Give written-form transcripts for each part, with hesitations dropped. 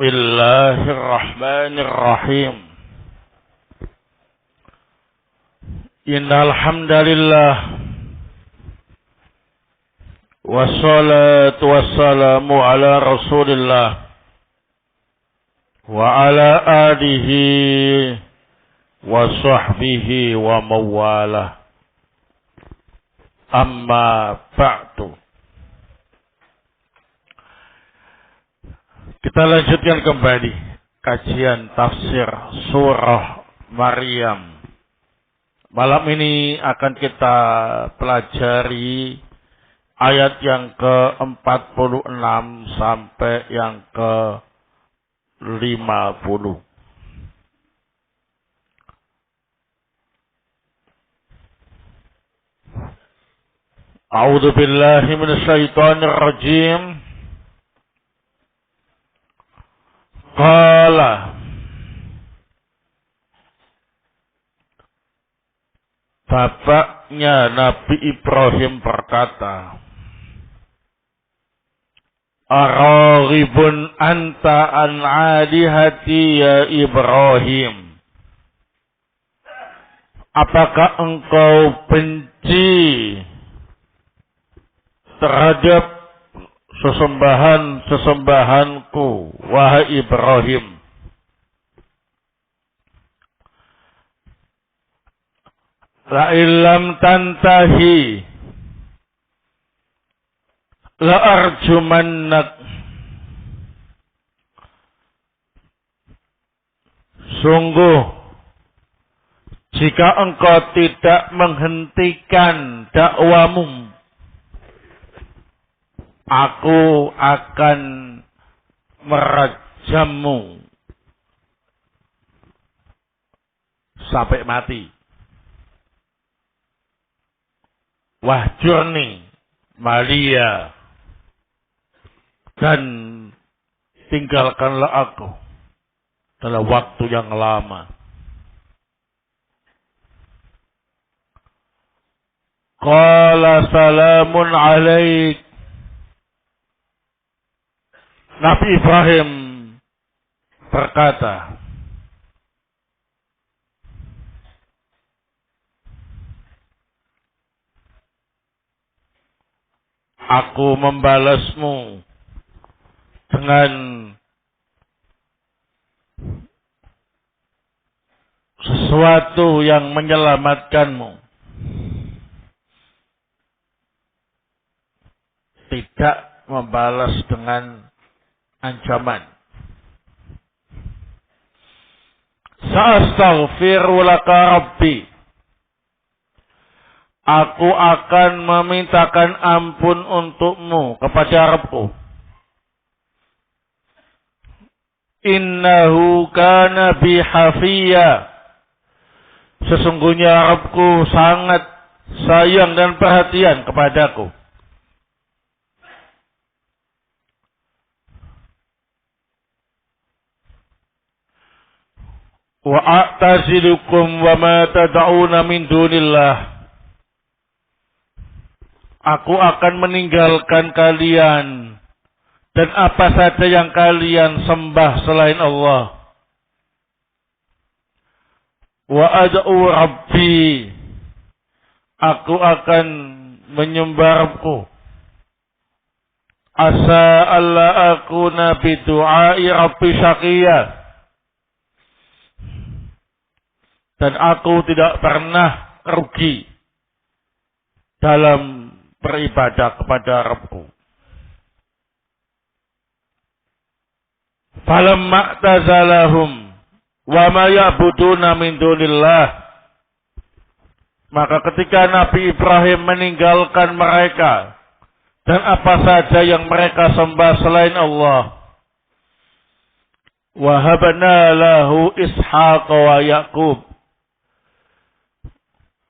Bismillahirrahmanirrahim. Innal hamdalillah wassalatu wassalamu ala Rasulillah wa ala alihi wa sahbihi wa mawalah. Amma ba'du. Kita lanjutkan kembali kajian tafsir surah Maryam. Malam ini akan kita pelajari ayat yang ke-46 sampai yang ke-50. A'udzu billahi minasyaitonir rajim. Qala, bapaknya Nabi Ibrahim berkata, Araghibun anta an alihati ya Ibrahim. Apakah engkau benci terhadap sesembahan-sesembahanku, wahai Ibrahim? La illam tantahi la arjumannak. Sungguh, jika engkau tidak menghentikan dakwamu, aku akan merajammu sampai mati. Wahjurni malia, dan tinggalkanlah aku dalam waktu yang lama. Qala salamun alaik. Nabi Ibrahim berkata, aku membalasmu dengan sesuatu yang menyelamatkanmu. Tidak membalas dengan ancaman. Sa'astaghfiru laka rabbi. Aku akan memintakan ampun untukmu kepada Rabbku. Innahu kana bi hafiya. Sesungguhnya Rabbku sangat sayang dan perhatian kepadaku. Wa a'tazilukum wa ma tad'una min dunillah. Aku akan meninggalkan kalian dan apa saja yang kalian sembah selain Allah. Wa ad'u rabbi. Aku akan menyembah Rabbku. Asa alla akuna bidu'ai rabbi syaqiyah. Dan aku tidak pernah rugi dalam beribadah kepada Rabbku. Falamma tazalahum wa ma ya'buduna min dunillah. Maka ketika Nabi Ibrahim meninggalkan mereka dan apa saja yang mereka sembah selain Allah, wahabna lahu Ishaq wa Yaqub.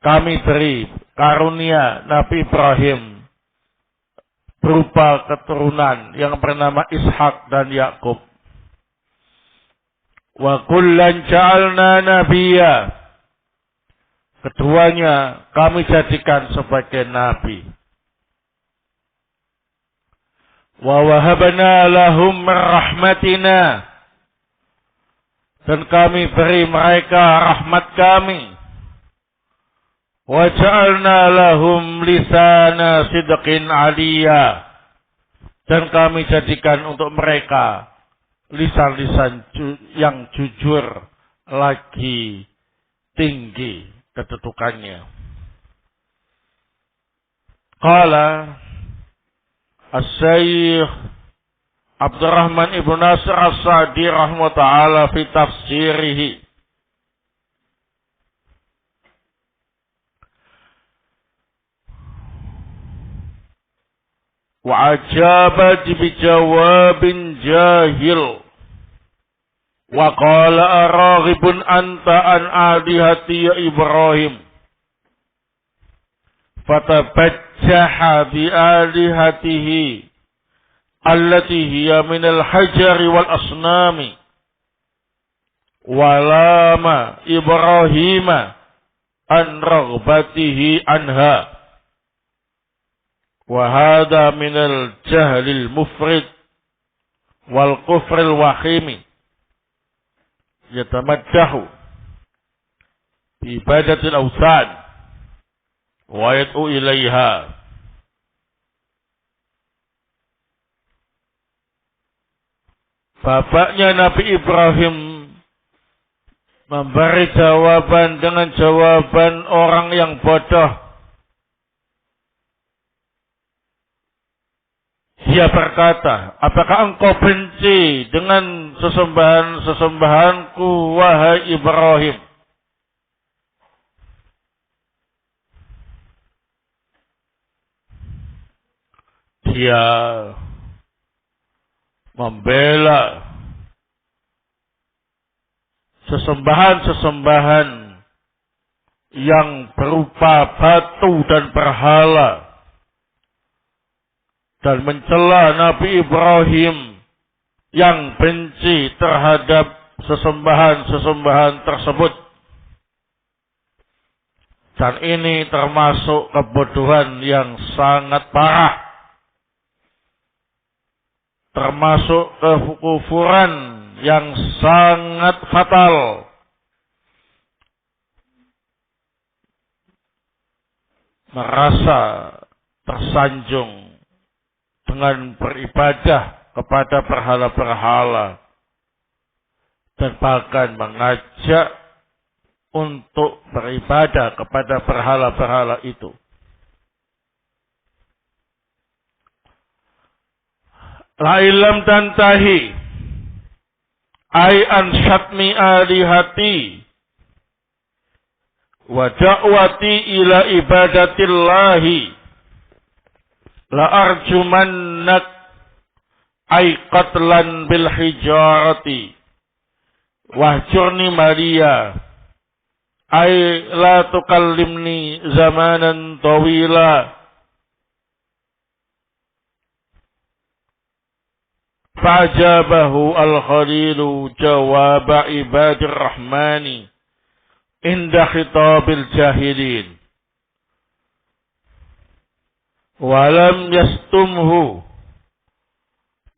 Kami beri karunia Nabi Ibrahim berupa keturunan yang bernama Ishak dan Yakub. Wa kullan ja'alna nabiyya. Keduanya kami jadikan sebagai nabi. Wa wahabna lahum rahmatina. dan kami beri mereka rahmat kami. Wa ja'alna lahum lisana sidqin aliyya, dan kami jadikan untuk mereka lisan-lisan yang jujur lagi tinggi kedudukannya. Qala As-Syaikh Abdurrahman Ibn Nasir As-Sa'di rahimahullah ta'ala fi tafsirihi, wa ajaba bijawabin jahil wa qala araghibun anta an alihati ya Ibrahim fatabajjaha bi alihatihi allati hiya min al-hajari wal asnami walama Ibrahima an raghbatihi anha wa hadha min al-jahlil mufrid wal kufril wahimi yatamaddahu bi ibadatil awsan wa yad'u ilaiha. Bapaknya Nabi Ibrahim memberi jawaban dengan jawaban orang yang bodoh. Dia berkata, apakah engkau benci dengan sesembahan-sesembahanku, wahai Ibrahim? Dia membela sesembahan-sesembahan yang berupa batu dan berhala, dan mencela Nabi Ibrahim yang benci terhadap sesembahan-sesembahan tersebut. Dan ini termasuk kebodohan yang sangat parah, termasuk kekufuran yang sangat fatal. Merasa tersanjung dengan beribadah kepada berhala-berhala, dan bahkan mengajak untuk beribadah kepada berhala-berhala itu. La ilam tantahi ay an syatmi alihati wa da'wati ila ibadatillahi la arjumannak ay qatlan bil hijarati wahjurni Maria ay la tukallimni zamanan tawila. Fa'ajabahu al-khalilu jawaba ibadir rahmani inda khitabil jahilin walam yastumhu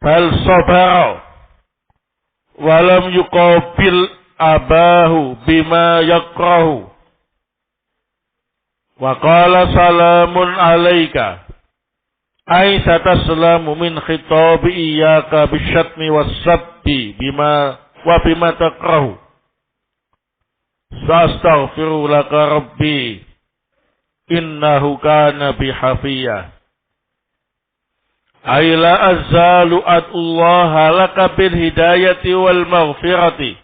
bal sabara walam yuqabil abahu bima yakrahu wa qala salamun alaika ay sataslamu min khitabi iyyaka bisyatmi was-sabbi bima takrahu sastaghfiru laka rabbi innahu kana bihafiyah. Ay la azalu ad'ullaha laka bil hidayati wal maghfirati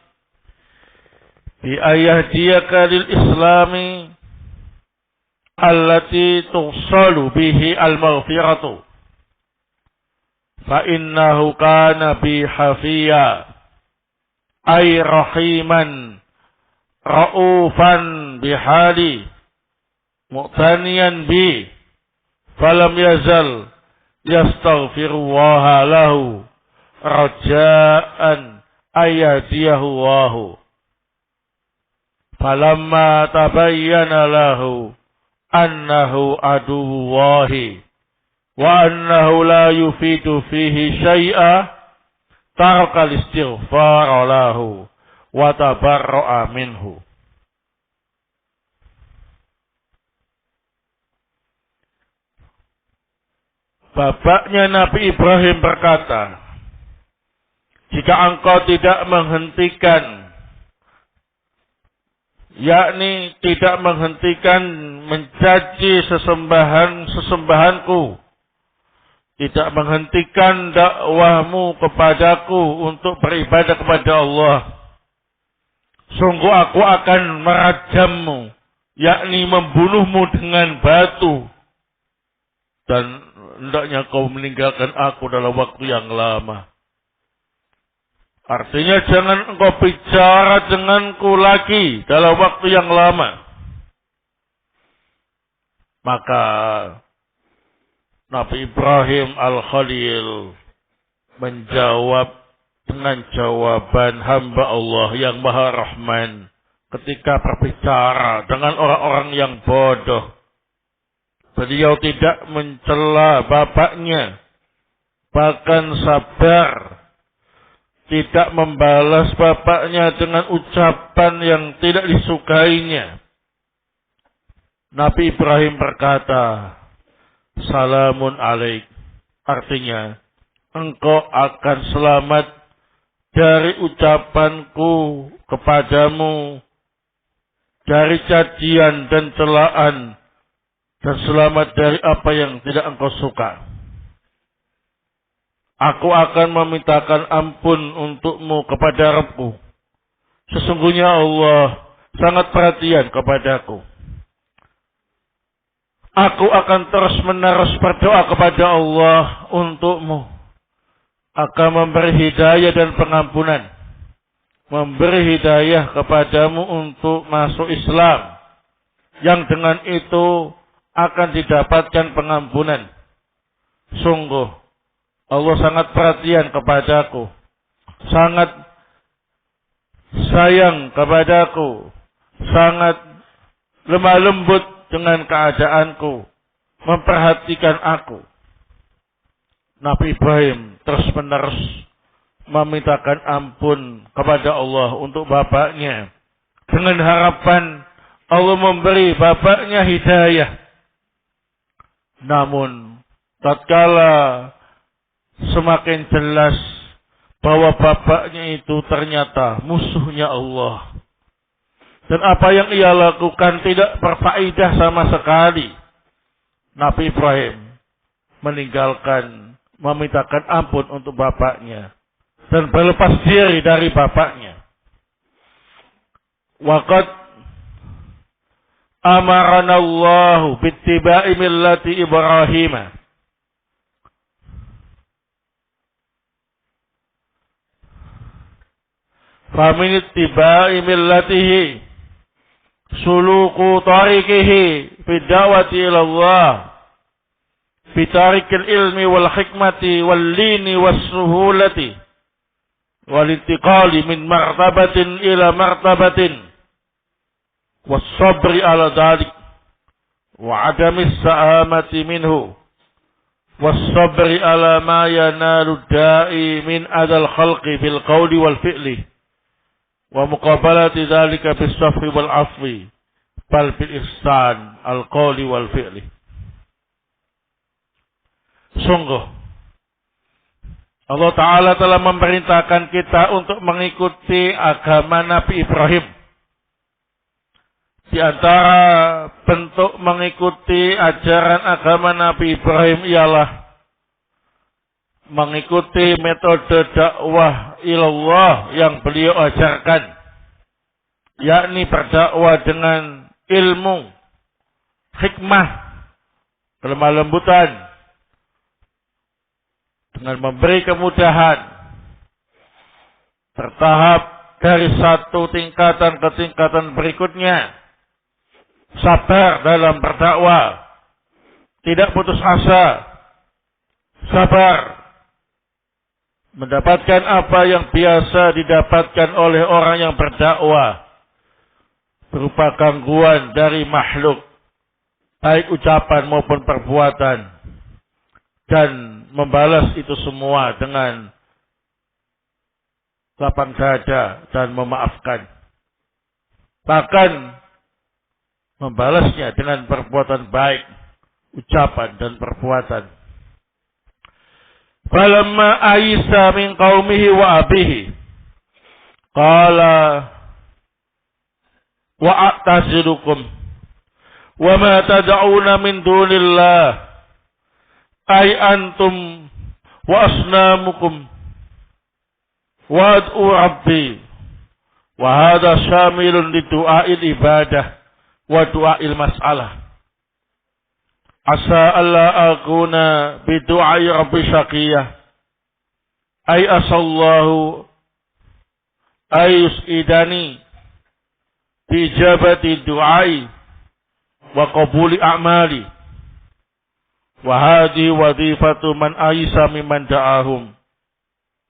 bi ayahdiyaka lil islami allati tusalu bihi al maghfiratu fa innahu kana bi hafiya ay rahiman raufan bihali mu'taniyan bi falam yazal yastaghfirullaha lahu raja'an ayadiyahu wahu falamma tabayyana lahu annahu aduwwahi wa annahu la yufidu fihi syai'a taraka al-istighfar lahu wa tabarra'a minhu. Bapaknya Nabi Ibrahim berkata, jika engkau tidak menghentikan, yakni tidak menghentikan mencaci sesembahanku, tidak menghentikan dakwahmu kepadaku untuk beribadah kepada Allah, sungguh aku akan merajammu, yakni membunuhmu dengan batu, dan hendaknya kau meninggalkan aku dalam waktu yang lama. Artinya jangan engkau bicara denganku lagi dalam waktu yang lama. Maka Nabi Ibrahim Al-Khalil menjawab dengan jawaban hamba Allah yang Maha Rahman ketika berbicara dengan orang-orang yang bodoh. Beliau tidak mencela bapaknya, bahkan sabar, tidak membalas bapaknya dengan ucapan yang tidak disukainya. Nabi Ibrahim berkata, salamun alaik, artinya engkau akan selamat dari ucapanku kepadamu, dari cacian dan celaan, dan selamat dari apa yang tidak engkau suka. Aku akan memintakan ampun untukmu kepada Rabbku. Sesungguhnya Allah sangat perhatian kepadaku. Aku akan terus-menerus berdoa kepada Allah untukmu, akan memberi hidayah dan pengampunan, memberi hidayah kepadamu untuk masuk Islam, yang dengan itu akan didapatkan pengampunan. Sungguh Allah sangat perhatian kepadaku, sangat sayang kepadaku, sangat lemah lembut dengan keadaanku, memperhatikan aku. Nabi Ibrahim terus-menerus memintakan ampun kepada Allah untuk bapaknya, dengan harapan Allah memberi bapaknya hidayah. Namun tatkala semakin jelas bahwa bapaknya itu ternyata musuhnya Allah, dan apa yang ia lakukan tidak berfaedah sama sekali, Nabi Ibrahim meninggalkan, memintakan ampun untuk bapaknya, dan berlepas diri dari bapaknya. Waqad amarana Allah bittiba'i millati Ibrahim. Famin ittiba'i millatihi suluku tariqihi fi da'wati ila Allah fi tariqil ilmi wal hikmati wal lini was suhulati wal intiqali min martabatin ila martabatin was sabri ala dhalik wa adamis sa'amati minhu was sabri ala ma yanalu da'i min adal khalqi bil qawli wal fi'li wa muqabalati dzalika bis safwi wal afwi bal bil ihsan al qawli wal fi'li. Sungguh Allah Ta'ala telah memerintahkan kita untuk mengikuti agama Nabi Ibrahim. Di antara bentuk mengikuti ajaran agama Nabi Ibrahim ialah mengikuti metode dakwah ilallah yang beliau ajarkan, yakni berdakwah dengan ilmu, hikmah, kelemah lembutan, dengan memberi kemudahan, bertahap dari satu tingkatan ke tingkatan berikutnya, sabar dalam berdakwah, tidak putus asa, sabar mendapatkan apa yang biasa didapatkan oleh orang yang berdakwah, berupa gangguan dari makhluk, baik ucapan maupun perbuatan, dan membalas itu semua dengan lapang dada dan memaafkan. Bahkan membalasnya dengan perbuatan baik, ucapan dan perbuatan. Falamma aisa min qaumihi wa abihi qala wa a'tazilukum wa ma tad'una min dunillah ay antum wa asnamukum wa ad'u rabbi wa hadha syamilun li du'a'il ibadah wa du'a'il mas'alah asa alla akuna bi du'ai rabbi syaqiyah ay asallahu ay yusidani bi ijabati du'ai wa qabuli a'mali wa hadhihi wadhifatu man aisa mimman da'ahum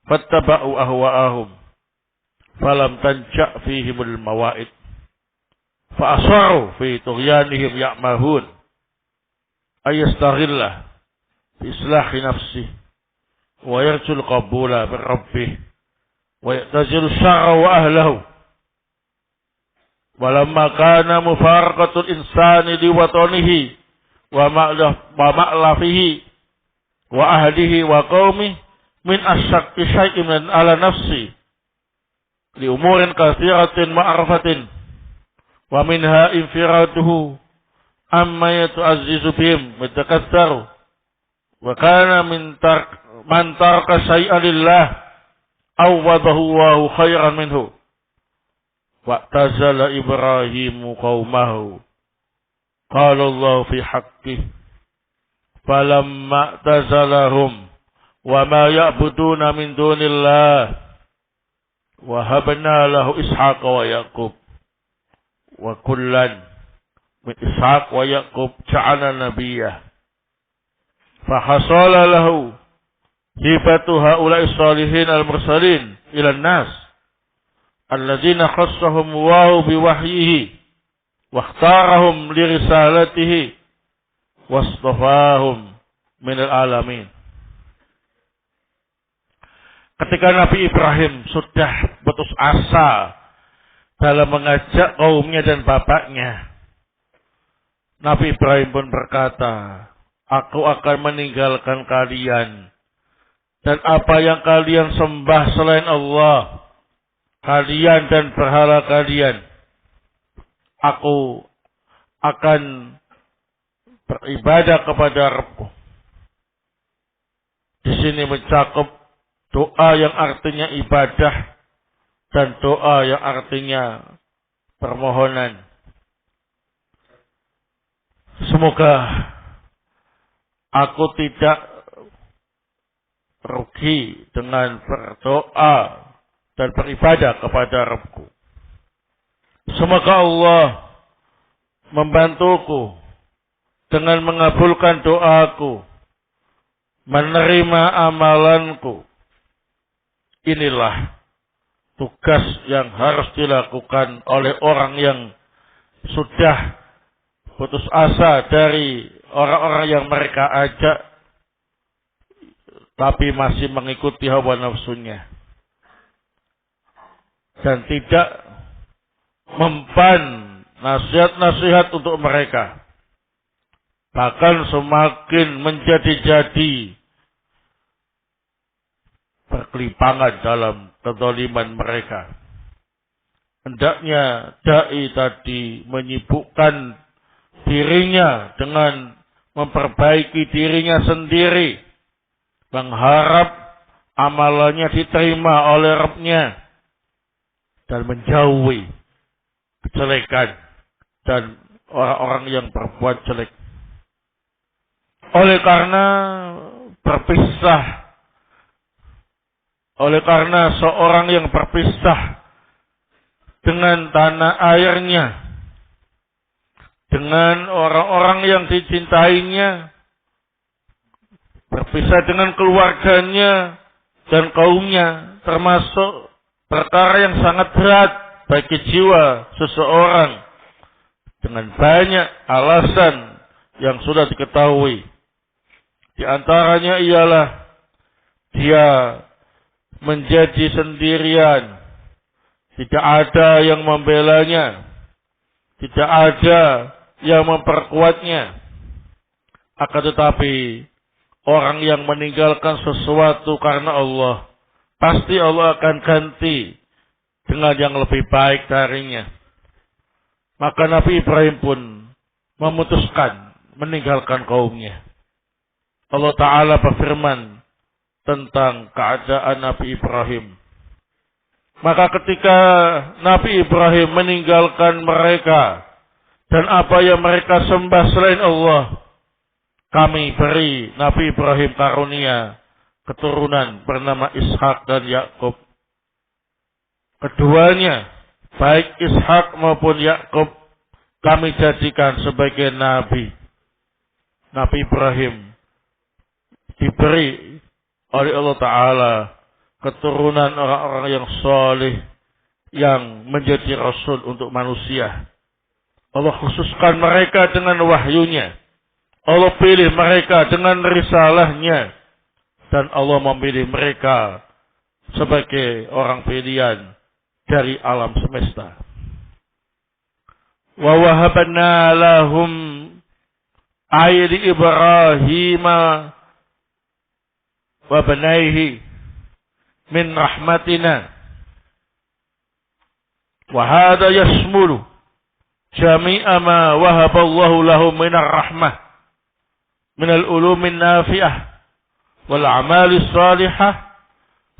fattaba'u ahwa'ahum falam tanca' fihimul mawa'id fa asaru fi tughyanihim ya'mahun ayastaghillah bi islahi nafsi wa yarjul qabula min rabbih wa ya'tazilu syarra wa ahlahu walamma kana mufaraqatul insani li watanihi wa ma'lafihi wa ahlihi wa qaumihi min asyaqqi syai'in min ala nafsi li umurin katsiratin ma'rifatin wa minha infiraduhu amma yatu'azzizu bihim mutakassaru wa kana man taraka syai'an lillah awwadahu Allahu khairan minhu wa'tazala Ibrahimu qaumahu qala Allah fi haqqihi falamma tazalahum wa ma ya'buduna min dunillah wa habna lahu Ishaqa wa Yaqub wa kullan min Ishaq wa Yaqub ja'alna nabiyyah fa hasala lahu hibatu haula'i salihin al-mursalin ila an-nas alladzina khassahum wa bi wahyihi wa ikhtarahum li risalatihi wastafahum min al-alamin. Ketika Nabi Ibrahim sudah putus asa dalam mengajak kaumnya dan bapaknya, Nabi Ibrahim pun berkata, aku akan meninggalkan kalian dan apa yang kalian sembah selain Allah, kalian dan berhala kalian. Aku akan beribadah kepada Rabbku. Di sini mencakup doa yang artinya ibadah dan doa yang artinya permohonan. Semoga aku tidak rugi dengan berdoa dan beribadah kepada Rabbku. Semoga Allah membantuku dengan mengabulkan doaku, menerima amalanku. Inilah tugas yang harus dilakukan oleh orang yang sudah putus asa dari orang-orang yang mereka ajak, tapi masih mengikuti hawa nafsunya. Dan tidak mempan nasihat-nasihat untuk mereka. Bahkan semakin menjadi-jadi berkelipangan dalam kezaliman mereka. Hendaknya dai tadi menyibukkan dirinya dengan memperbaiki dirinya sendiri, mengharap amalannya diterima oleh Rabb-Nya dan menjauhi kejelekan dan orang-orang yang berbuat jelek. Oleh karena seorang yang berpisah dengan tanah airnya, dengan orang-orang yang dicintainya, berpisah dengan keluarganya dan kaumnya, termasuk perkara yang sangat berat bagi jiwa seseorang dengan banyak alasan yang sudah diketahui. Di antaranya ialah dia menjadi sendirian. Tidak ada yang membelanya. Tidak ada yang memperkuatnya. Akan tetapi, orang yang meninggalkan sesuatu karena Allah, pasti Allah akan ganti dengan yang lebih baik darinya. Maka Nabi Ibrahim pun memutuskan meninggalkan kaumnya. Allah Ta'ala berfirman tentang keadaan Nabi Ibrahim. Maka ketika Nabi Ibrahim meninggalkan mereka dan apa yang mereka sembah selain Allah, kami beri Nabi Ibrahim karunia keturunan bernama Ishak dan Yakub. Keduanya, baik Ishak maupun Yakub, kami jadikan sebagai nabi. Nabi Ibrahim diberi oleh Allah Ta'ala keturunan orang-orang yang saleh yang menjadi rasul untuk manusia. Allah khususkan mereka dengan wahyunya. Allah pilih mereka dengan risalahnya. Dan Allah memilih mereka sebagai orang pilihan dari alam semesta. Wa wahabna lahum ayri Ibrahim wa banaihi min rahmatina. Wa hadha yashmulu jami'a ma wahaballahu lahum min ar-rahmah min al-ulum an-nafi'ah wal a'mal as-salihah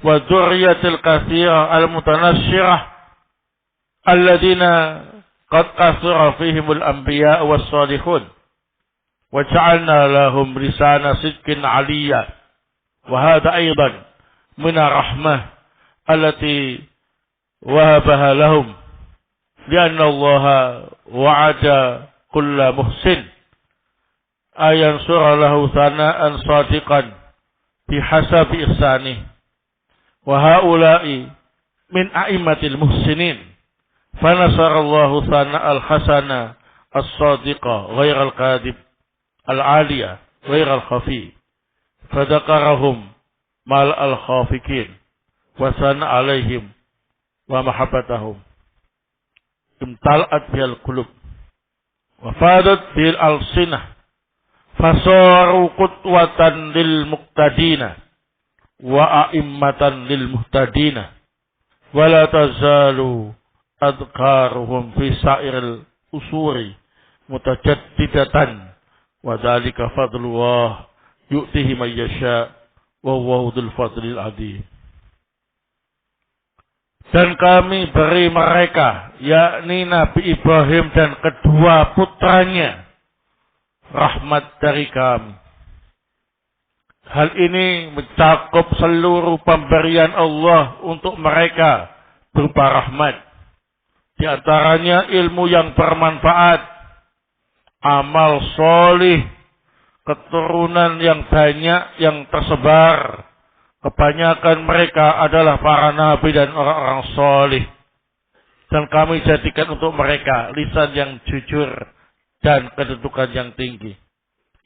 wa dzurriyyatil katsirah al-mutanassirah alladziina qad kasura fihimul anbiya' was-salihun wa ja'alna lahum lisana sidqin 'aliyya wa hadha aidan min ar-rahmah allati wahabaha lahum lianna Allah wa'ada kulla muhsin ayan surah lahu sana'an sadiqan bihasabi ihsanih wa haula'i min a'immatil muhsinin fanasarallahu sana'al hasana as-sadiqa ghairal kadib al-aliyah ghairal khafi fadakarahum mal al-khafikin wa sana alaihim wa mahabbatahum imtala'at bil qulub wa fadat bil alsinah fasaru qudwatan lil muqtadina wa a'immatan lil muhtadina wa la tazalu adkaruhum fi sa'iril usuri mutajaddidatan wa dzalika fadlullah yu'tihi man yasha wa huwa dzul fadlil 'adzim. Dan kami beri mereka, yakni Nabi Ibrahim dan kedua putranya, rahmat dari kami. Hal ini mencakup seluruh pemberian Allah untuk mereka berupa rahmat. Di antaranya ilmu yang bermanfaat, amal solih, keturunan yang banyak yang tersebar. Kebanyakan mereka adalah para nabi dan orang-orang solih. Dan kami jadikan untuk mereka lisan yang jujur dan kedudukan yang tinggi.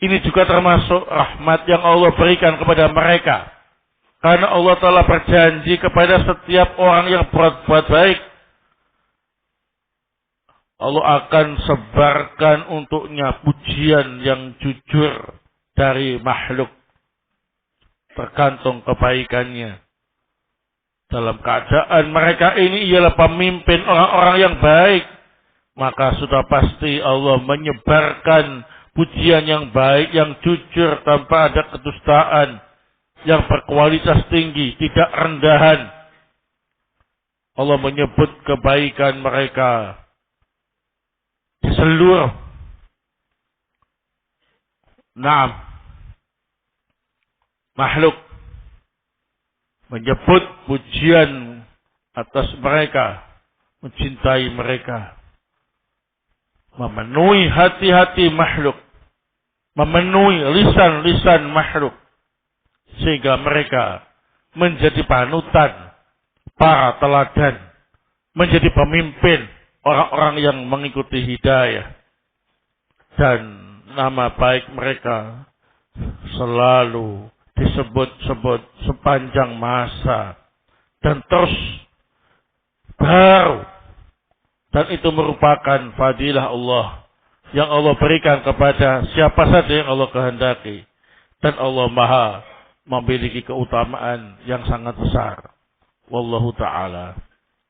Ini juga termasuk rahmat yang Allah berikan kepada mereka. Karena Allah telah berjanji kepada setiap orang yang berbuat baik, Allah akan sebarkan untuknya pujian yang jujur dari makhluk. Tergantung kebaikannya. Dalam keadaan mereka ini ialah pemimpin orang-orang yang baik, maka sudah pasti Allah menyebarkan pujian yang baik, yang jujur tanpa ada kedustaan, yang berkualitas tinggi, tidak rendahan. Allah menyebut kebaikan mereka di seluruh makhluk, menyebut pujian atas mereka, mencintai mereka, memenuhi hati-hati makhluk, memenuhi lisan-lisan makhluk, sehingga mereka menjadi panutan, para teladan, menjadi pemimpin orang-orang yang mengikuti hidayah. Dan nama baik mereka selalu disebut-sebut sepanjang masa dan terus baru. Dan itu merupakan fadilah Allah yang Allah berikan kepada siapa saja yang Allah kehendaki. Dan Allah Maha memiliki keutamaan yang sangat besar. Wallahu ta'ala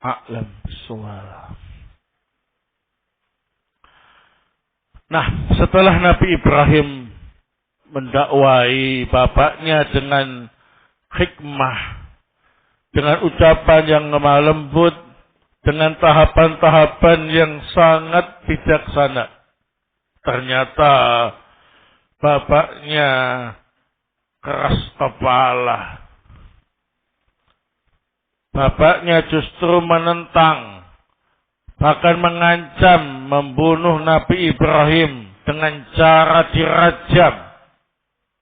a'lam bissawab. Nah, setelah Nabi Ibrahim mendakwai bapaknya dengan hikmah, dengan ucapan yang lemah lembut, dengan tahapan-tahapan yang sangat bijaksana. Ternyata bapaknya keras kepala. Bapaknya justru menentang, bahkan mengancam membunuh Nabi Ibrahim dengan cara dirajam.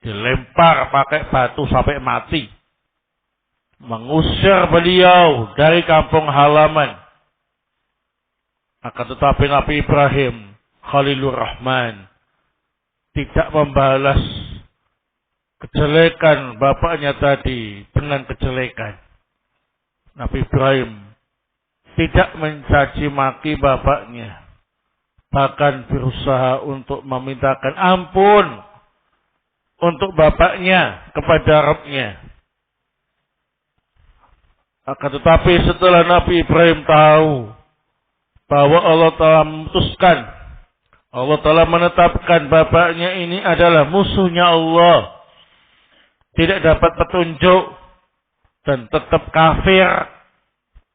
Dilempar pakai batu sampai mati. Mengusir beliau dari kampung halaman. Akan tetapi Nabi Ibrahim Khalilur Rahman tidak membalas kejelekan bapaknya tadi dengan kejelekan. Nabi Ibrahim tidak mencaci maki bapaknya, bahkan berusaha untuk memintakan ampun untuk bapaknya kepada Rabb-Nya. Akan tetapi setelah Nabi Ibrahim tahu bahwa Allah telah memutuskan, Allah telah menetapkan bapaknya ini adalah musuhnya Allah, tidak dapat petunjuk dan tetap kafir,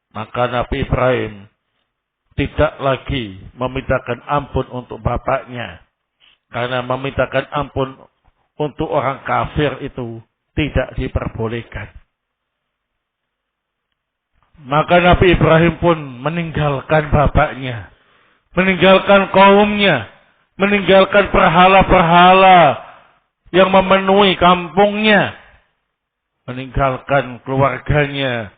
maka Nabi Ibrahim tidak lagi memintakan ampun untuk bapaknya. Karena memintakan ampun untuk orang kafir itu tidak diperbolehkan. Maka Nabi Ibrahim pun meninggalkan bapaknya, meninggalkan kaumnya, meninggalkan berhala-berhala yang memenuhi kampungnya, meninggalkan keluarganya.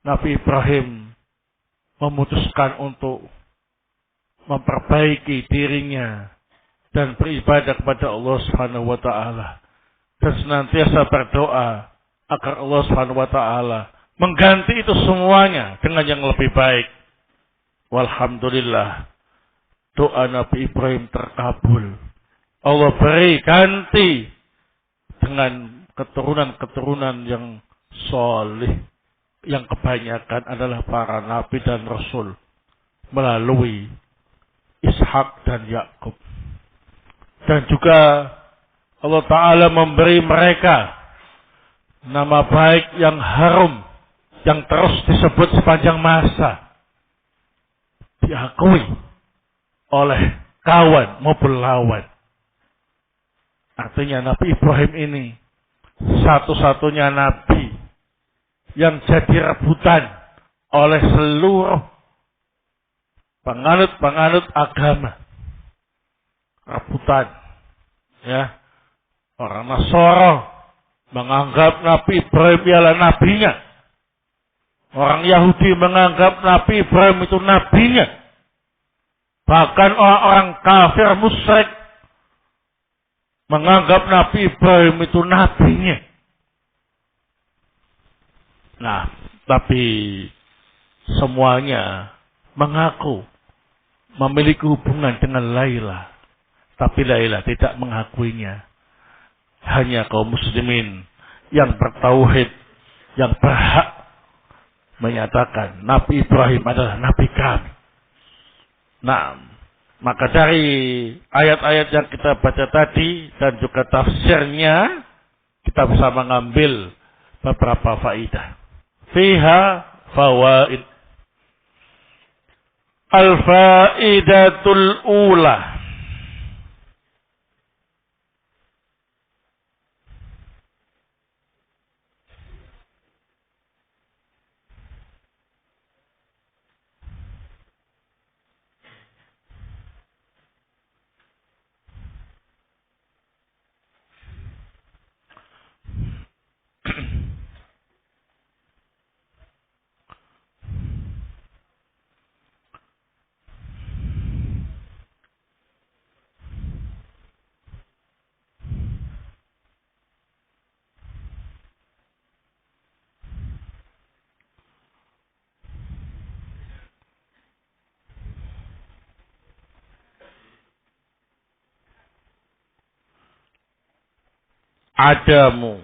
Nabi Ibrahim memutuskan untuk memperbaiki dirinya dan beribadah kepada Allah Subhanahu wa taala dan senantiasa berdoa agar Allah Subhanahu wa taala mengganti itu semuanya dengan yang lebih baik. Walhamdulillah, doa Nabi Ibrahim terkabul. Allah beri ganti dengan keturunan-keturunan yang soleh, yang kebanyakan adalah para nabi dan rasul melalui Ishak dan Yakub. Dan juga Allah Ta'ala memberi mereka nama baik yang harum, yang terus disebut sepanjang masa, diakui oleh kawan maupun lawan. Artinya Nabi Ibrahim ini satu-satunya nabi yang jadi rebutan oleh seluruh penganut-penganut agama. Rebutan. Ya. Orang Nasara menganggap Nabi Ibrahim ialah nabinya. Orang Yahudi menganggap Nabi Ibrahim itu nabinya. Bahkan orang-orang kafir musyrik menganggap Nabi Ibrahim itu nabinya. Nah, tapi semuanya mengaku memiliki hubungan dengan Laila. Tapi Laila tidak mengakuinya. Hanya kaum muslimin yang bertauhid, yang berhak menyatakan Nabi Ibrahim adalah Nabi kami. Nah, maka dari ayat-ayat yang kita baca tadi dan juga tafsirnya, kita bisa mengambil beberapa faidah. Fiha fawaid. Al-faidatul ula. adamu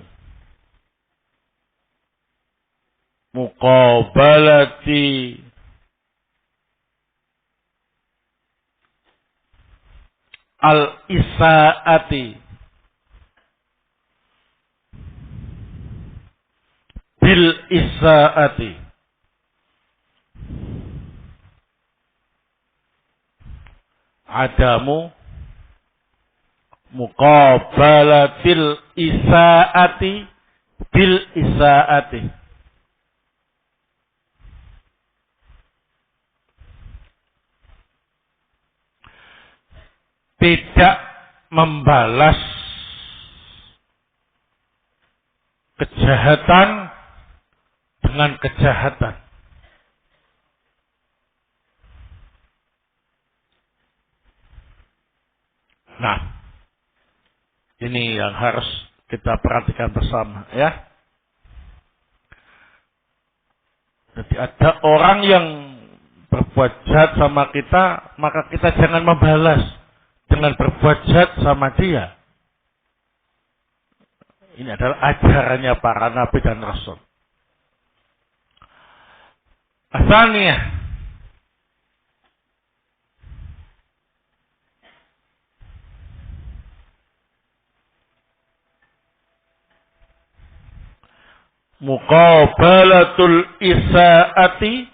muqabalati al-isaati bil isaati. Adamu muqabalatil isaati bil isaati. Tidak membalas kejahatan dengan kejahatan. Nah, ini yang harus kita perhatikan bersama, ya. Jadi ada orang yang berbuat jahat sama kita, maka kita jangan membalas dengan berbuat jahat sama dia. Ini adalah ajarannya para nabi dan rasul. Asalnya muqabalatul isaati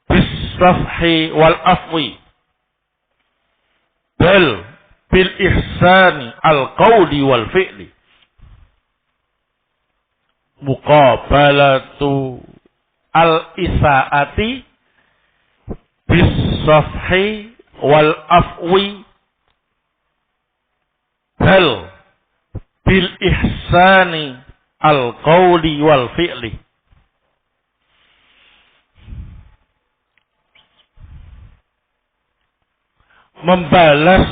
bis-safhi wal afwi bal bil ihsani al qawli wal fi'li. Muqabalatu al isaati bis-safhi wal afwi bal bil ihsani al qawli wal fi'li. Membalas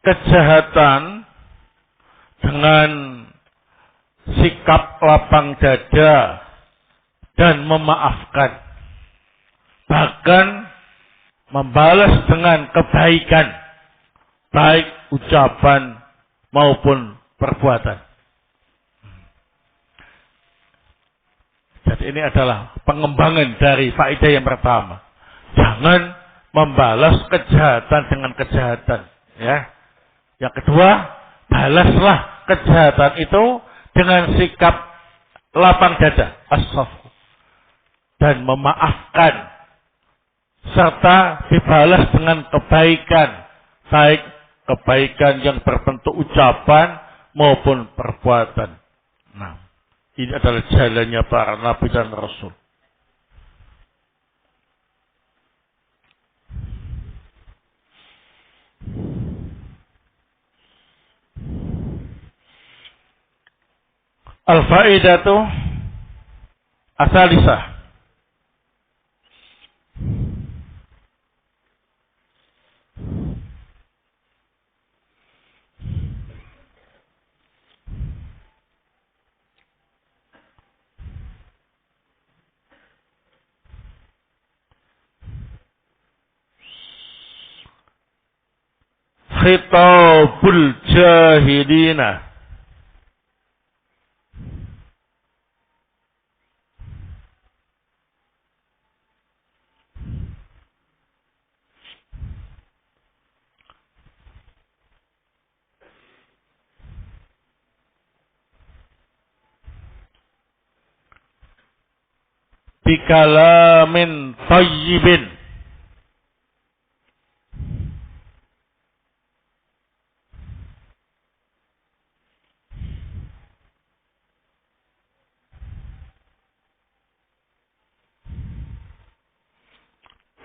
kejahatan dengan sikap lapang dada dan memaafkan, bahkan membalas dengan kebaikan, baik ucapan maupun perbuatan. Jadi ini adalah pengembangan dari faedah yang pertama. Jangan membalas kejahatan dengan kejahatan, ya. Yang kedua, balaslah kejahatan itu dengan sikap lapang dada, as-safh, dan memaafkan, serta dibalas dengan kebaikan, baik kebaikan yang berbentuk ucapan maupun perbuatan. Nah, ini adalah jalannya para nabi dan rasul. Al-faidatu asalisah. Khitabul jahilina. Bikalamin thayyibin.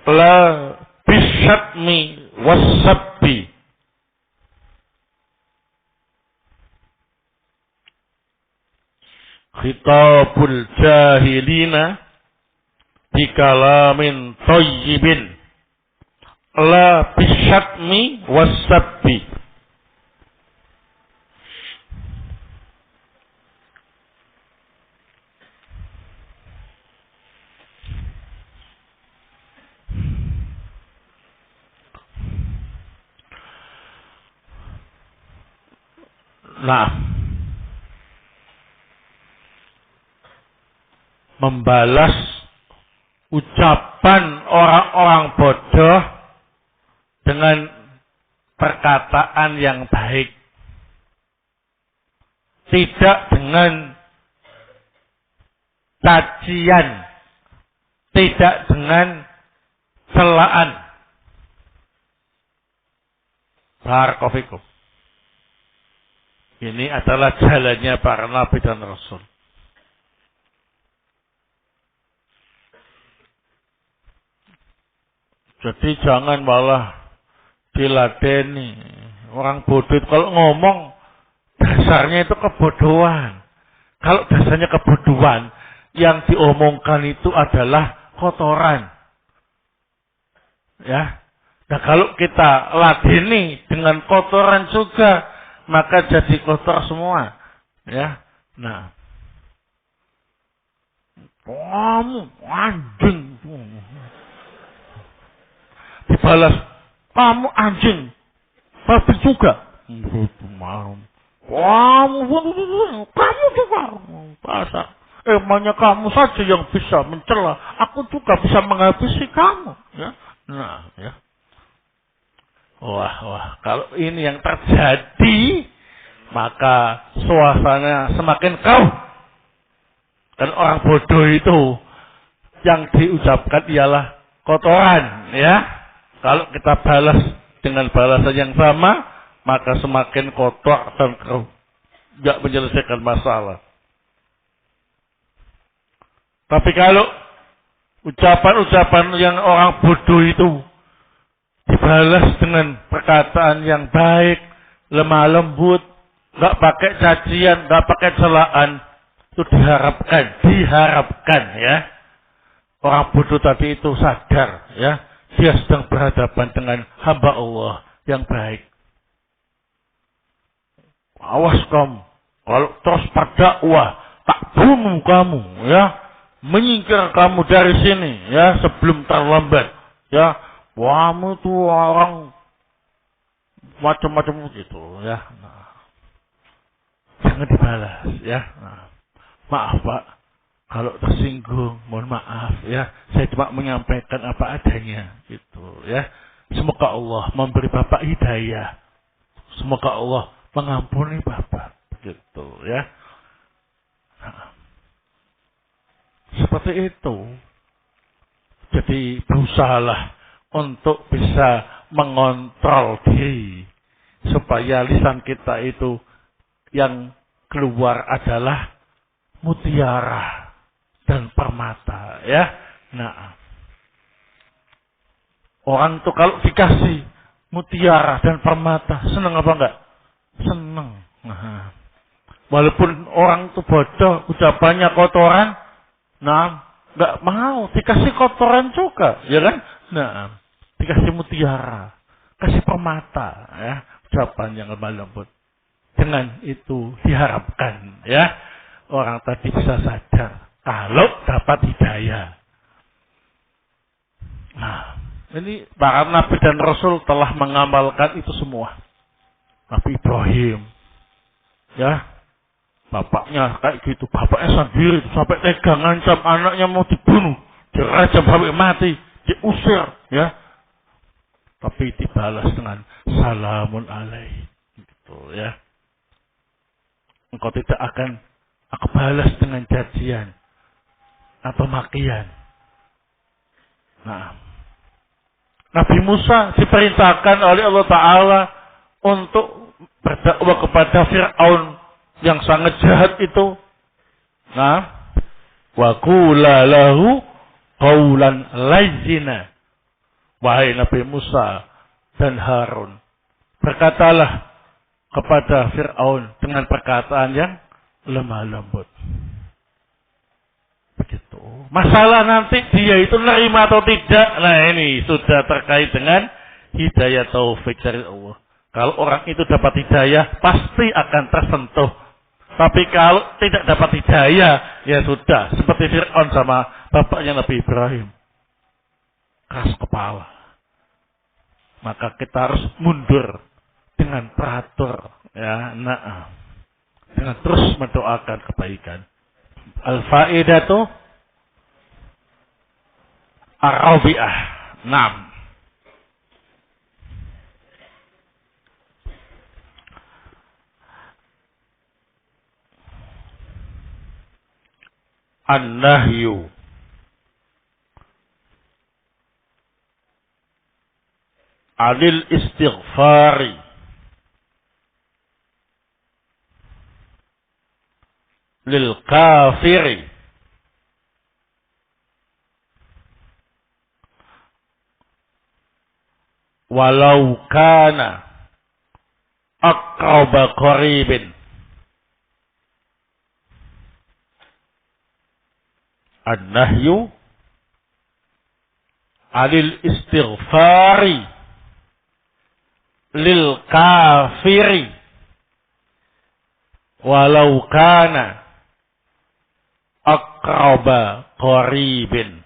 La bisyatmi wassabbi. Khitabul jahilina bikalamin thayyibin. La bisyatmi wassabbi. Nah, membalas ucapan orang-orang bodoh dengan perkataan yang baik. Tidak dengan cacian, tidak dengan celaan. Barakallahu fikum. Ini adalah jalannya para nabi dan rasul. Jadi jangan malah diladeni. Orang bodoh kalau ngomong dasarnya itu kebodohan. Kalau dasarnya kebodohan, yang diomongkan itu adalah kotoran. Ya. Nah kalau kita ladeni dengan kotoran juga, maka jadi kotor semua. Ya. Nah. Kamu anjing. Dibalas, kamu anjing. Babi juga. Kamu juga. Bahasa. Emangnya kamu saja yang bisa mencela. Aku juga bisa menghabisi kamu. Ya. Nah, ya. Wah. Kalau ini yang terjadi, maka suasana semakin keruh. Dan orang bodoh itu yang diucapkan ialah kotoran, ya. Kalau kita balas dengan balasan yang sama, maka semakin kotor dan keruh. Tidak menyelesaikan masalah. Tapi kalau ucapan-ucapan yang orang bodoh itu dibalas dengan perkataan yang baik, lemah lembut, nggak pakai cacian, nggak pakai celaan, itu diharapkan ya. Orang bodoh tadi itu sadar ya, dia sedang berhadapan dengan hamba Allah yang baik. Awas kamu, kalau terus berdakwah, tak bunuh kamu ya, menyingkir kamu dari sini ya sebelum terlambat ya. Kamu tuh orang macam-macam gitu ya. Nah, jangan dibalas ya. Nah, maaf Pak, kalau tersinggung, mohon maaf ya. Saya cuma menyampaikan apa adanya gitu ya. Semoga Allah memberi Bapak hidayah. Semoga Allah mengampuni Bapak gitu ya. Nah, seperti itu. Jadi berusahalah untuk bisa mengontrol diri supaya lisan kita itu yang keluar adalah mutiara dan permata ya. Nah, orang tuh kalau dikasih mutiara dan permata seneng apa enggak? Seneng. Nah, walaupun orang tuh bodoh, ucapannya kotoran, nah enggak mau dikasih kotoran juga, ya kan? Nah, dikasih mutiara, kasih permata ya, ucapan yang lemah lembut. Dengan itu diharapkan ya orang tadi bisa sadar kalau dapat hidayah. Nah, ini para nabi dan rasul telah mengamalkan itu semua. Nabi Ibrahim ya, bapaknya kayak gitu, bapaknya sendiri sampai tega ngancam anaknya mau dibunuh, dirajam sampai mati, diusir ya. Tapi dibalas dengan salamun alaih gitu ya. Engkau tidak akan aku balas dengan cacian atau makian. Nah, Nabi Musa diperintahkan oleh Allah Ta'ala untuk berdakwah kepada Fir'aun yang sangat jahat itu. Nah, wa qula lahu qawlan layyina. Wahai Nabi Musa dan Harun, berkatalah kepada Fir'aun dengan perkataan yang lemah lembut. Begitu. Masalah nanti dia itu nerima atau tidak. Nah ini sudah terkait dengan hidayah taufik dari Allah. Kalau orang itu dapat hidayah, pasti akan tersentuh. Tapi kalau tidak dapat hidayah, ya sudah. Seperti Fir'aun sama bapaknya Nabi Ibrahim. Keras kepala. Maka kita harus mundur dengan teratur. Ya, nah. dengan terus mendoakan kebaikan. Al-faidatu ar-rabi'ah. Naam. An-nahyu anil istighfari lil kafiri walau kana aqraba qaribin. An-nahyu anil istighfari lil kafiri walau kana aqraba qaribin.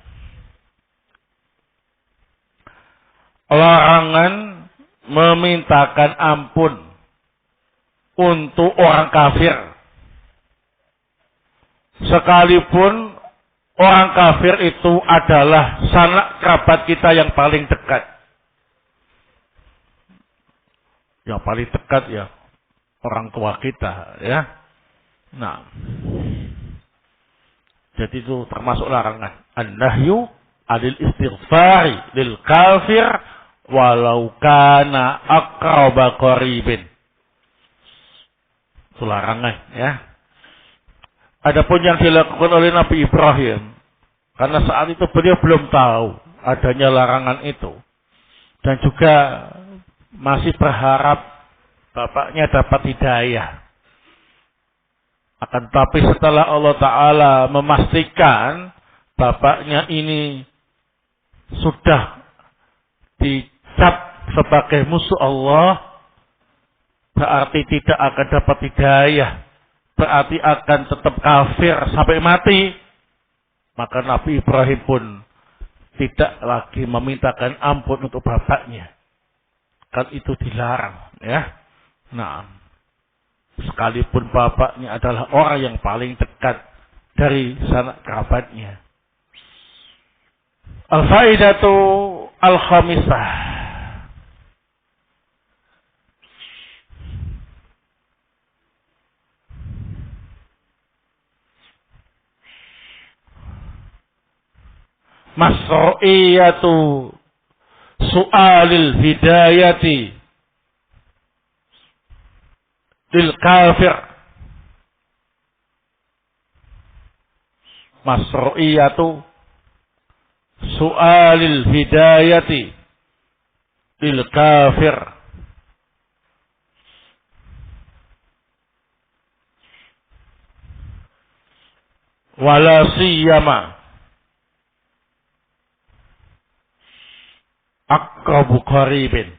Larangan memintakan ampun untuk orang kafir, sekalipun orang kafir itu adalah sanak kerabat kita yang paling dekat. Yang paling dekat ya orang tua kita, ya. Nah, jadi itu termasuk larangan. An-nahyu adil istighfari lil kafir walau kana aqraba qaribin. Itu larangan, ya. Adapun yang dilakukan oleh Nabi Ibrahim, karena saat itu beliau belum tahu adanya larangan itu, dan juga masih berharap bapaknya dapat hidayah. Akan tetapi setelah Allah Ta'ala memastikan bapaknya ini sudah dicap sebagai musuh Allah, berarti tidak akan dapat hidayah, berarti akan tetap kafir sampai mati. Maka Nabi Ibrahim pun tidak lagi memintakan ampun untuk bapaknya. Kan itu dilarang, ya. Nah, sekalipun bapaknya adalah orang yang paling dekat dari sanak kerabatnya. Al-faidatu al-khamisah. Masru'iyatu su'alil hidayati lil kafir. Masru'iyatu su'alil hidayati lil kafir wala siyama aqrabu qaribin.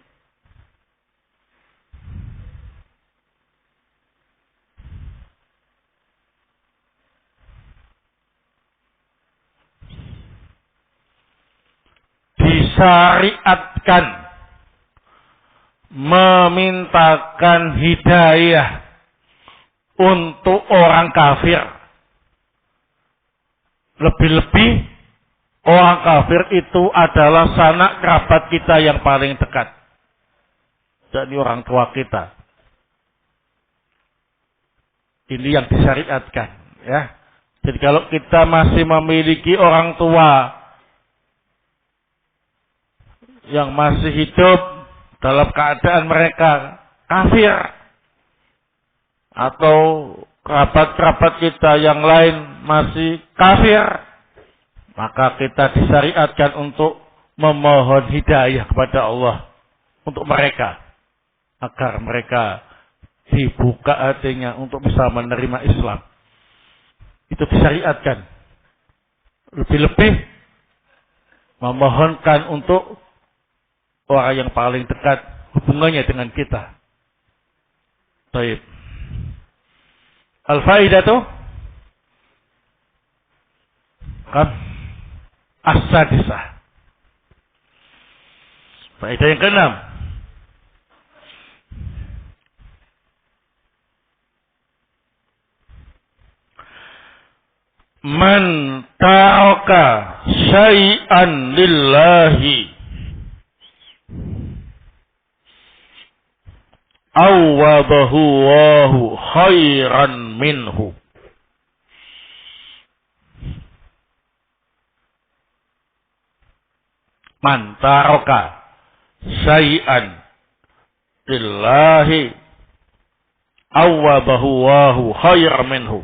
Disyariatkan memintakan hidayah untuk orang kafir, lebih-lebih orang kafir itu adalah sanak kerabat kita yang paling dekat, jadi orang tua kita. Ini yang disyariatkan, ya. Jadi kalau kita masih memiliki orang tua yang masih hidup dalam keadaan mereka kafir, atau kerabat-kerabat kita yang lain masih kafir, maka kita disyariatkan untuk memohon hidayah kepada Allah untuk mereka, agar mereka dibuka hatinya untuk bisa menerima Islam. Itu disyariatkan. Lebih-lebih memohonkan untuk orang yang paling dekat hubungannya dengan kita. Baik. Al-faidatu kan as-sadisah. Faedah yang keenam. Man taraka syai'an lillahi awwadahu Allahu khairan minhu. Man taraka syai'an lillahi awwadahu Allahu khairan minhu.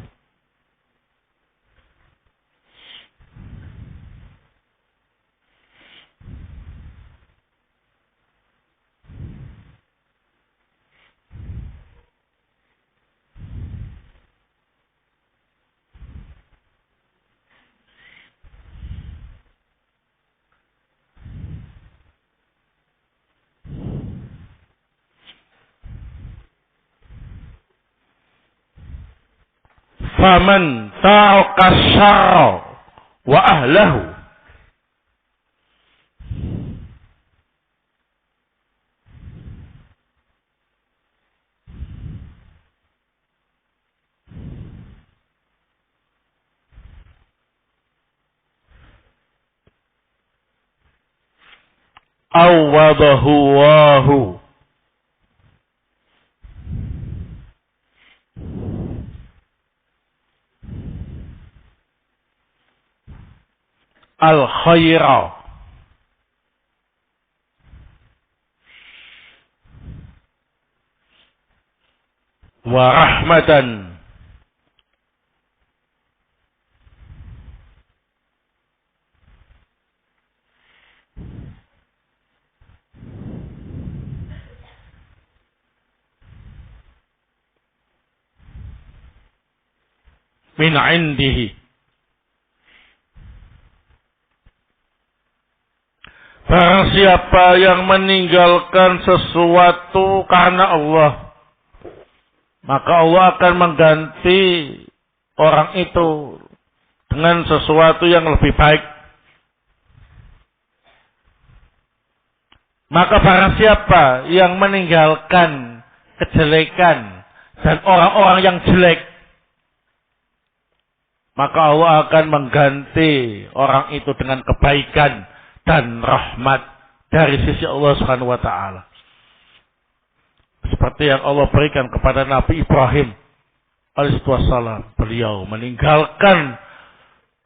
Faman taraka syarra wa ahlahu awwadahu Allahu al-khaira wa rahmatan min indihi. Barang siapa yang meninggalkan sesuatu karena Allah, maka Allah akan mengganti orang itu dengan sesuatu yang lebih baik. Maka barang siapa yang meninggalkan kejelekan dan orang-orang yang jelek, maka Allah akan mengganti orang itu dengan kebaikan dan rahmat dari sisi Allah Subhanahu wa taala. Seperti yang Allah berikan kepada Nabi Ibrahim alaihissalam. Beliau meninggalkan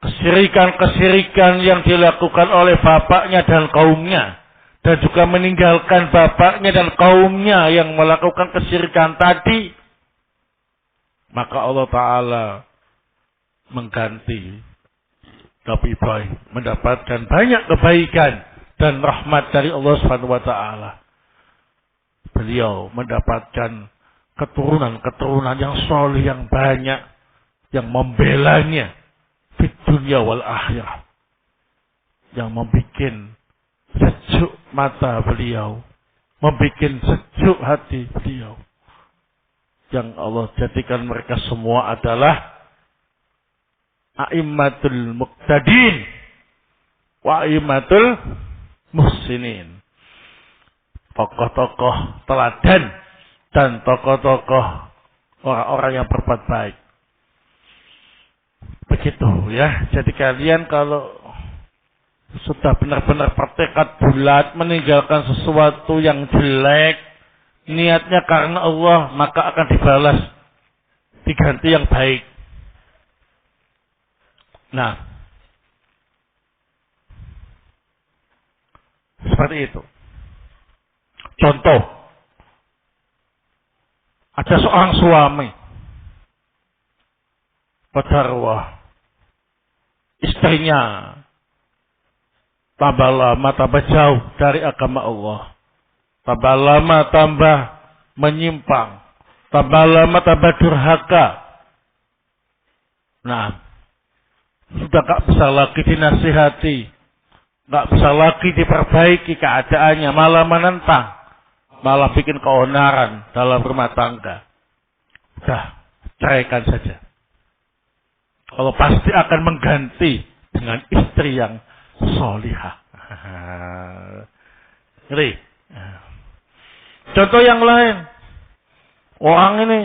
kesirikan-kesirikan yang dilakukan oleh bapaknya dan kaumnya, dan juga meninggalkan bapaknya dan kaumnya yang melakukan kesirikan tadi. Maka Allah taala mengganti Nabi Ibrahim mendapatkan banyak kebaikan dan rahmat dari Allah Subhanahu wa taala. Beliau mendapatkan keturunan-keturunan yang soleh yang banyak, yang membelanya di dunia wal akhirah, yang membuat sejuk mata beliau, membuat sejuk hati beliau, yang Allah jadikan mereka semua adalah a'immatul muqtadin wa a'immatul muhsinin. Tokoh-tokoh teladan dan tokoh-tokoh orang-orang yang berbuat baik. Begitu ya. Jadi kalian kalau sudah benar-benar bertekad bulat meninggalkan sesuatu yang jelek, niatnya karena Allah, maka akan dibalas diganti yang baik. Nah, seperti itu. Contoh, ada seorang suami, qadarullah, istrinya tambah lama tambah jauh dari agama Allah, tambah lama tambah menyimpang, tambah lama tambah durhaka. Nah, sudah gak bisa lagi dinasihati, gak bisa lagi diperbaiki keadaannya, malah menentang, malah bikin keonaran dalam rumah tangga. Udah, ceraikan saja. Allah pasti akan mengganti dengan istri yang solihah. Ngeri. Contoh yang lain, orang ini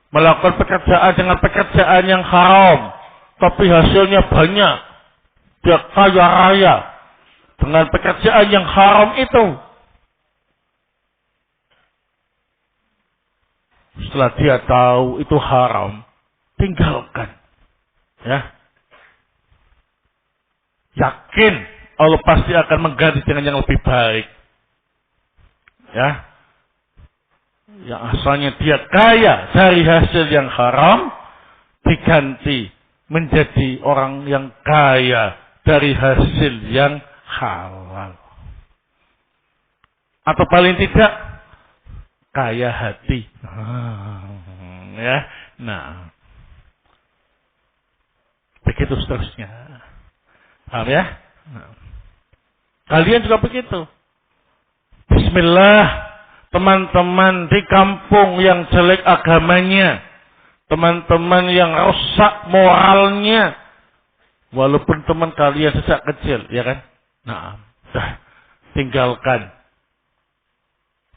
melakukan pekerjaan dengan pekerjaan yang haram, tapi hasilnya banyak. Dia kaya raya dengan pekerjaan yang haram itu. Setelah dia tahu itu haram, tinggalkan. Ya. Yakin Allah pasti akan mengganti dengan yang lebih baik. Ya. Yang asalnya dia kaya dari hasil yang haram, diganti menjadi orang yang kaya dari hasil yang halal. Atau paling tidak kaya hati. Ya. Nah. Begitu seterusnya. Paham ya? Nah. Kalian juga begitu. Bismillah. Teman-teman di kampung yang jelek agamanya, teman-teman yang rusak moralnya, walaupun teman kalian sejak kecil, ya kan? Nah, tinggalkan,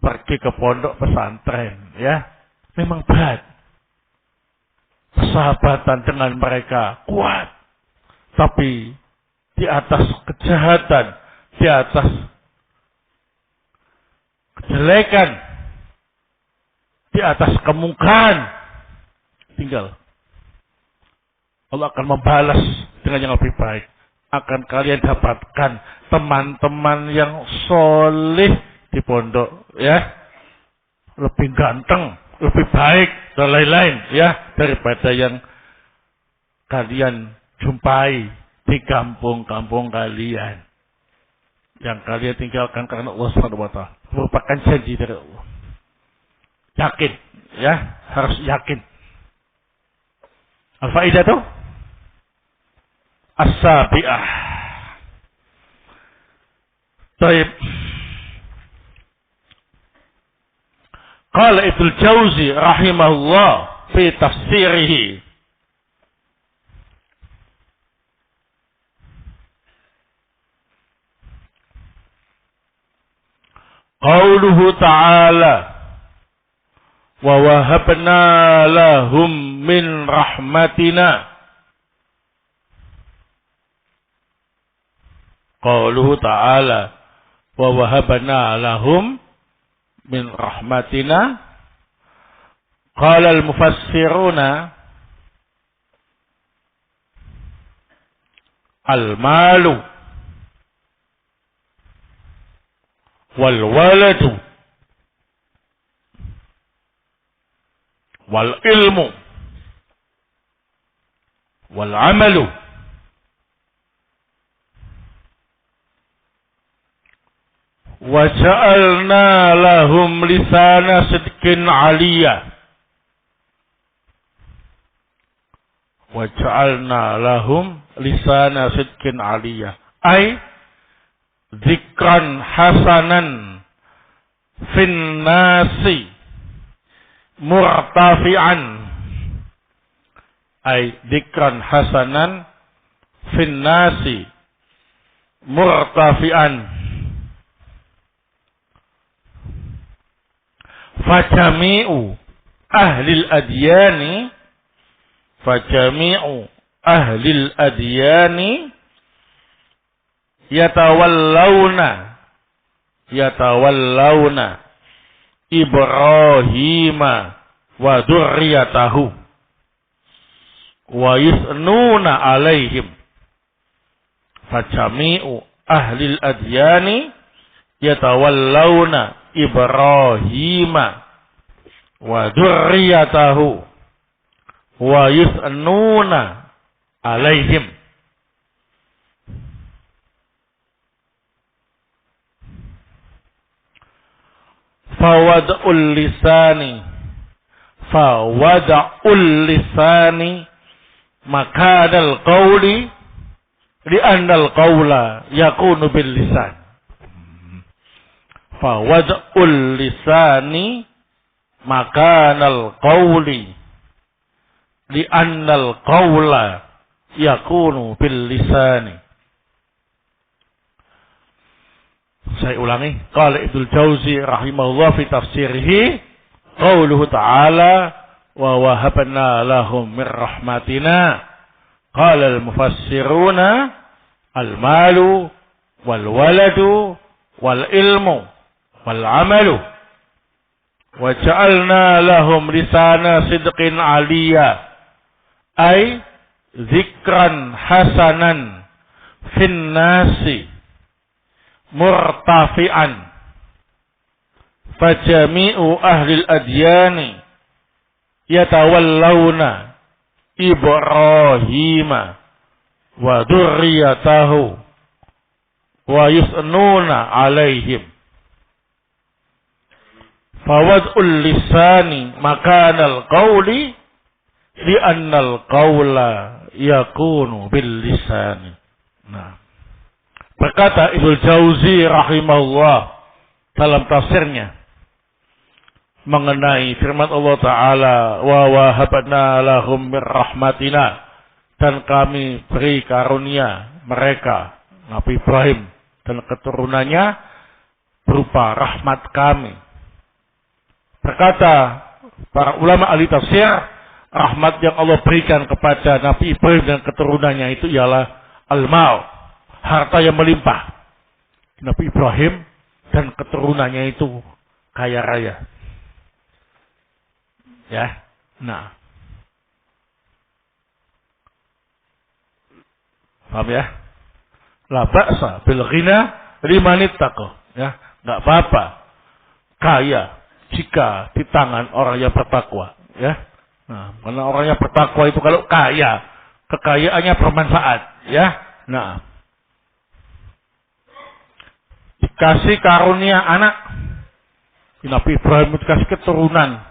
pergi ke pondok pesantren, ya. Memang berat. Persahabatan dengan mereka kuat, tapi di atas kejahatan, di atas kejelekan, di atas kemungkaran, tinggal. Allah akan membalas dengan yang lebih baik. Akan kalian dapatkan teman-teman yang soleh di pondok, ya, lebih ganteng, lebih baik dan lain-lain, ya, daripada yang kalian jumpai di kampung-kampung kalian. Yang kalian tinggalkan karena Allah SWT merupakan janji dari Allah. Yakin, ya, harus yakin. Al-faidah itu as-sabi'ah. Baik. Qala Ibnu Jauzi rahimahullah fi tafsirihi. Qauluhu ta'ala wa wahabna lahum min rahmatina. Qauluhu ta'ala wa wahabna lahum min rahmatina. Qala al-mufassiruna al-malu wal waladu wal ilmu wal amalu wa ja'alna lahum lisana sidqin aliyah wa ja'alna lahum lisana sidqin aliyah ay dzikran hasanan fin nasi murtafi'an ay dzikran hasanan fin nasi murtafi'an fajami'u ahlil adyani yatawallawna Ibrahima wa dzurriyyatahu wa yusnuna alaihim. Fajami'u ahlil adyani yatawallawna Ibrahima wa dzurriyyatahu wa yusnuna alaihim. Fawada'ul lisani makadal qawli li'annal qawla yakunu bil lisan. Fawada'ul lisani makanal qawli li'annal qawla yakunu bil lisani. Saya ulangi. Qala Ibnu Jauzi rahimahullah fi tafsirihi qauluhu ta'ala wa wahabna lahum min rahmatina Qala al-mufassiruna al-malu wal waladu wal ilmu wal amalu wa ja'alna lahum lisana sidqin aliyya ay zikran hasanan fin nasi murtafi'an fajami'u ahli al-adyani yatawallawna Ibrahima wa dzurriyyatahu wa yusnuna alaihim fawad'ul lisani makanal qawli li'annal qawla yakunu bil lisani. Nah, berkata Ibnu Jauzi rahimahullah dalam tafsirnya mengenai firman Allah Ta'ala wa wahabna lahum min rahmatina, dan kami beri karunia mereka Nabi Ibrahim dan keturunannya berupa rahmat kami. Berkata para ulama ahli tafsir, rahmat yang Allah berikan kepada Nabi Ibrahim dan keturunannya itu ialah al-mal, harta yang melimpah. Nabi Ibrahim dan keturunannya itu kaya raya. Ya, nah, paham ya? La ba'sa bil ghina liman ittaqa. Ya, enggak apa-apa kaya jika di tangan orang yang bertakwa. Ya, nah, karena orang yang bertakwa itu kalau kaya, kekayaannya bermanfaat. Ya, nah, dikasih karunia anak, Nabi Ibrahim dikasih keturunan.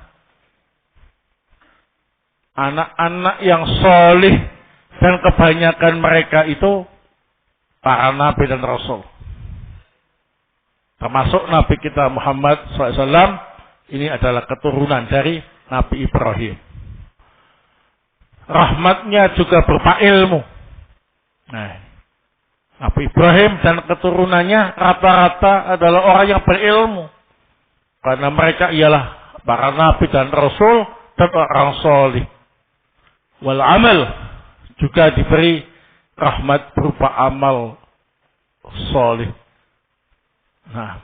Anak-anak yang solih, dan kebanyakan mereka itu para nabi dan rasul. Termasuk Nabi kita Muhammad SAW, ini adalah keturunan dari Nabi Ibrahim. Rahmatnya juga berupa ilmu. Nah, Nabi Ibrahim dan keturunannya rata-rata adalah orang yang berilmu. Karena mereka ialah para nabi dan rasul dan orang solih. Wal amal, juga diberi rahmat berupa amal soleh. Nah,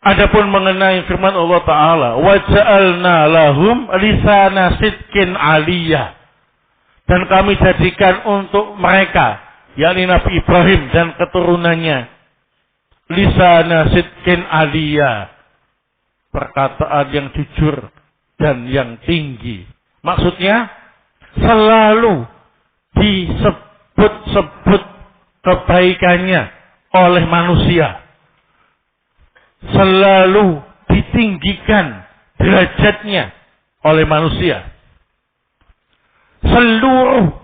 adapun mengenai firman Allah Ta'ala, wa ja'alna lahum lisana sidqin aliyah, dan kami jadikan untuk mereka, yakni Nabi Ibrahim dan keturunannya, lisana sidqin aliyah, perkataan yang jujur dan yang tinggi. Maksudnya selalu disebut-sebut kebaikannya oleh manusia. Selalu ditinggikan derajatnya oleh manusia. Seluruh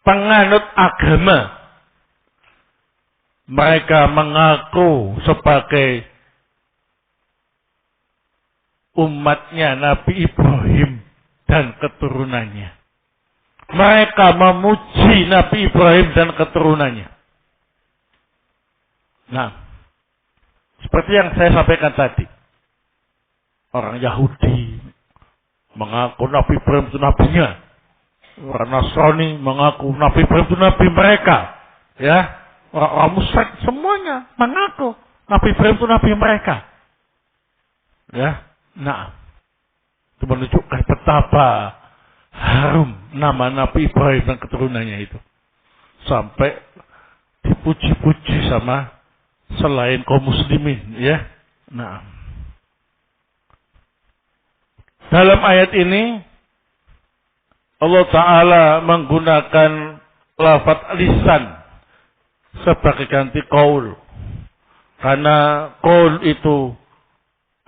penganut agama mereka mengaku sebagai umatnya Nabi Ibrahim dan keturunannya. Mereka memuji Nabi Ibrahim dan keturunannya. Nah, seperti yang saya sampaikan tadi, orang Yahudi mengaku Nabi Ibrahim itu nabinya, orang Nasrani mengaku Nabi Ibrahim itu nabi mereka, ya, orang musyrik semuanya mengaku Nabi Ibrahim itu nabi mereka, ya. Nah, itu menunjukkan betapa harum nama Nabi Ibrahim dan keturunannya itu. Sampai dipuji-puji sama selain kaum muslimin, ya. Nah, dalam ayat ini Allah Ta'ala menggunakan lafaz lisan sebagai ganti qaul. Karena qaul itu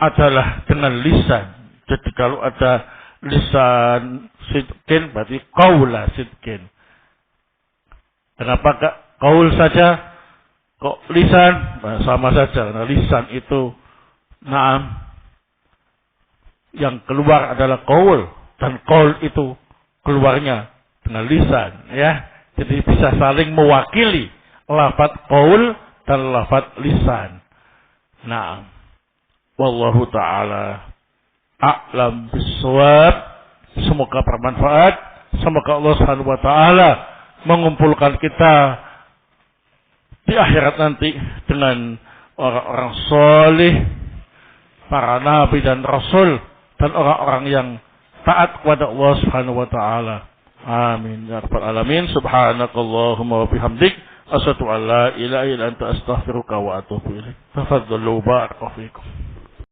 adalah dengan lisan. Jadi kalau ada lisan sidqin berarti qaula sidqin. Kenapa gak qaul saja? Kok lisan? Nah, sama saja. Karena lisan itu na'am, yang keluar adalah qaul, dan qaul itu keluarnya dengan lisan, ya. Jadi bisa saling mewakili lafaz qaul dan lafaz lisan. Nah, wallahu ta'ala a'lam bissawab. Semoga bermanfaat. Semoga Allah Subhanahu wa taala mengumpulkan kita di akhirat nanti dengan orang-orang soleh, para nabi dan rasul, dan orang-orang yang taat kepada Allah Subhanahu wa taala. Amin ya rabbal alamin. Subhanakallahumma wa bihamdik asyhadu an la ilaha illa anta astaghfiruka wa atubu ilaik. Tafadhalu barakallahu fikum.